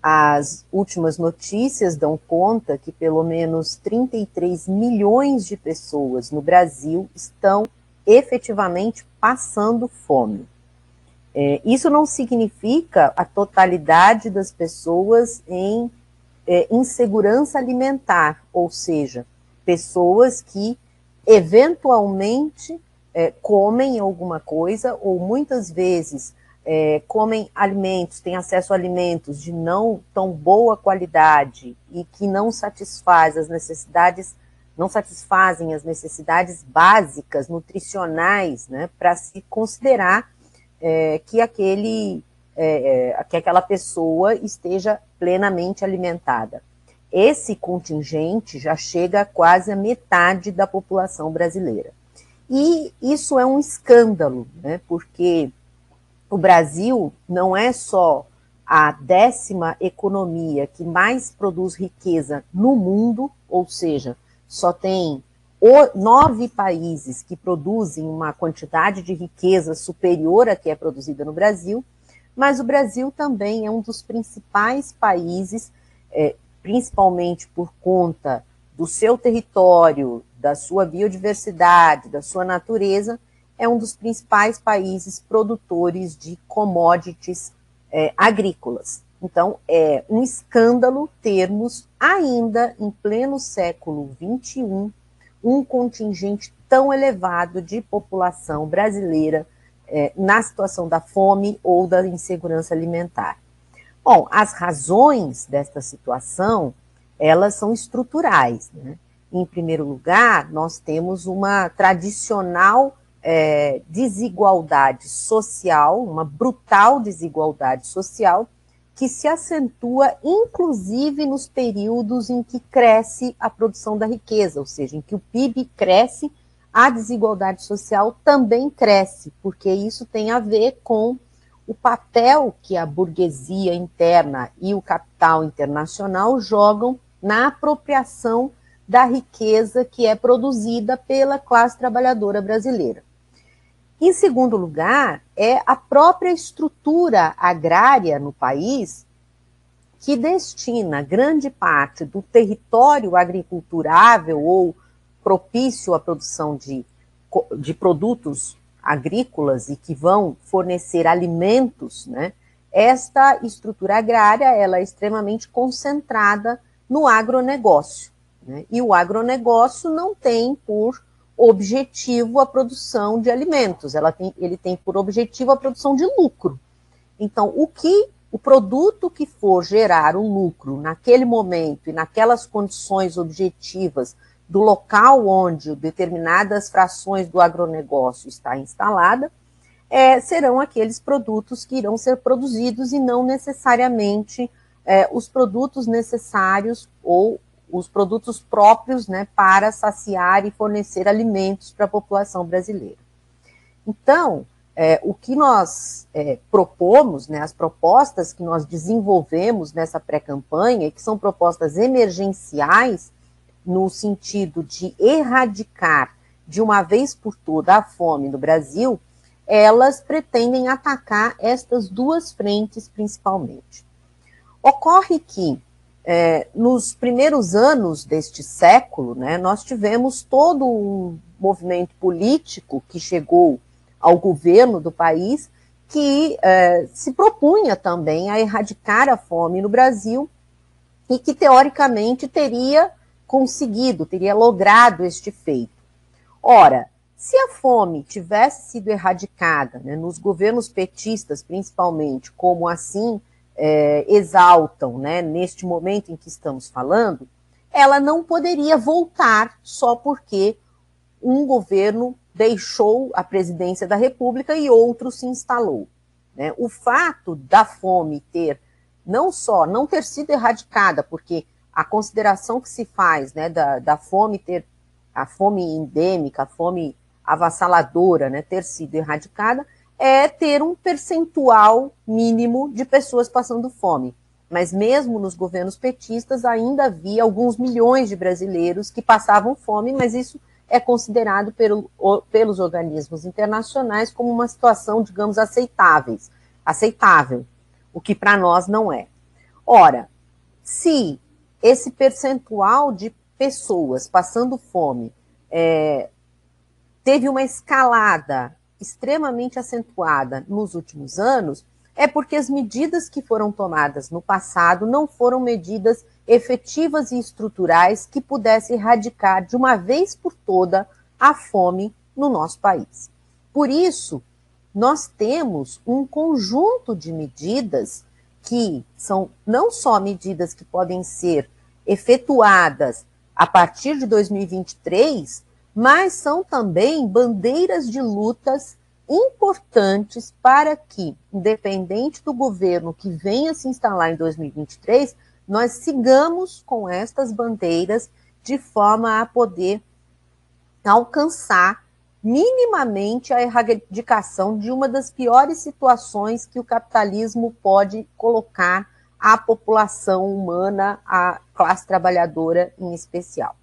As últimas notícias dão conta que pelo menos 33 milhões de pessoas no Brasil estão efetivamente passando fome. Isso não significa a totalidade das pessoas em insegurança alimentar, ou seja, pessoas que eventualmente comem alguma coisa, ou muitas vezes comem alimentos, têm acesso a alimentos de não tão boa qualidade e que não satisfazem as necessidades básicas, nutricionais, né, para se considerar que aquela pessoa esteja plenamente alimentada. Esse contingente já chega a quase a metade da população brasileira. E isso é um escândalo, né, porque o Brasil não é só a 10ª economia que mais produz riqueza no mundo, ou seja, só tem 9 países que produzem uma quantidade de riqueza superior à que é produzida no Brasil, mas o Brasil também é um dos principais países, principalmente por conta do seu território, da sua biodiversidade, da sua natureza, é um dos principais países produtores de commodities agrícolas. Então, é um escândalo termos ainda, em pleno século XXI, um contingente tão elevado de população brasileira na situação da fome ou da insegurança alimentar. Bom, as razões desta situação, elas são estruturais, né? Em primeiro lugar, nós temos uma tradicional desigualdade social, uma brutal desigualdade social, que se acentua inclusive nos períodos em que cresce a produção da riqueza, ou seja, em que o PIB cresce, a desigualdade social também cresce, porque isso tem a ver com o papel que a burguesia interna e o capital internacional jogam na apropriação da riqueza que é produzida pela classe trabalhadora brasileira. Em segundo lugar, é a própria estrutura agrária no país que destina grande parte do território agriculturável ou propício à produção de produtos agrícolas e que vão fornecer alimentos, né? Esta estrutura agrária ela é extremamente concentrada no agronegócio, né? E o agronegócio não tem por objetivo a produção de alimentos, ele tem por objetivo a produção de lucro. Então, o produto que for gerar um lucro naquele momento e naquelas condições objetivas do local onde determinadas frações do agronegócio está instalada, serão aqueles produtos que irão ser produzidos e não necessariamente os produtos necessários ou os produtos próprios, né, para saciar e fornecer alimentos para a população brasileira. Então, o que nós propomos, né, as propostas que nós desenvolvemos nessa pré-campanha, que são propostas emergenciais, no sentido de erradicar de uma vez por toda a fome no Brasil, elas pretendem atacar estas duas frentes principalmente. Ocorre que nos primeiros anos deste século, né, nós tivemos todo um movimento político que chegou ao governo do país que se propunha também a erradicar a fome no Brasil e que, teoricamente, teria logrado este feito. Ora, se a fome tivesse sido erradicada, né, nos governos petistas, principalmente, como assim exaltam, né, neste momento em que estamos falando, ela não poderia voltar só porque um governo deixou a presidência da República e outro se instalou, né? O fato da fome não ter sido erradicada, porque a consideração que se faz, né, da fome a fome endêmica, a fome avassaladora, né, ter sido erradicada, é ter um percentual mínimo de pessoas passando fome. Mas mesmo nos governos petistas ainda havia alguns milhões de brasileiros que passavam fome, mas isso é considerado pelos organismos internacionais como uma situação, digamos, aceitável, o que para nós não é. Ora, se esse percentual de pessoas passando fome teve uma escalada extremamente acentuada nos últimos anos, é porque as medidas que foram tomadas no passado não foram medidas efetivas e estruturais que pudessem erradicar de uma vez por toda a fome no nosso país. Por isso, nós temos um conjunto de medidas que são não só medidas que podem ser efetuadas a partir de 2023, mas são também bandeiras de lutas importantes para que, independente do governo que venha se instalar em 2023, nós sigamos com estas bandeiras de forma a poder alcançar minimamente a erradicação de uma das piores situações que o capitalismo pode colocar à população humana, à classe trabalhadora em especial.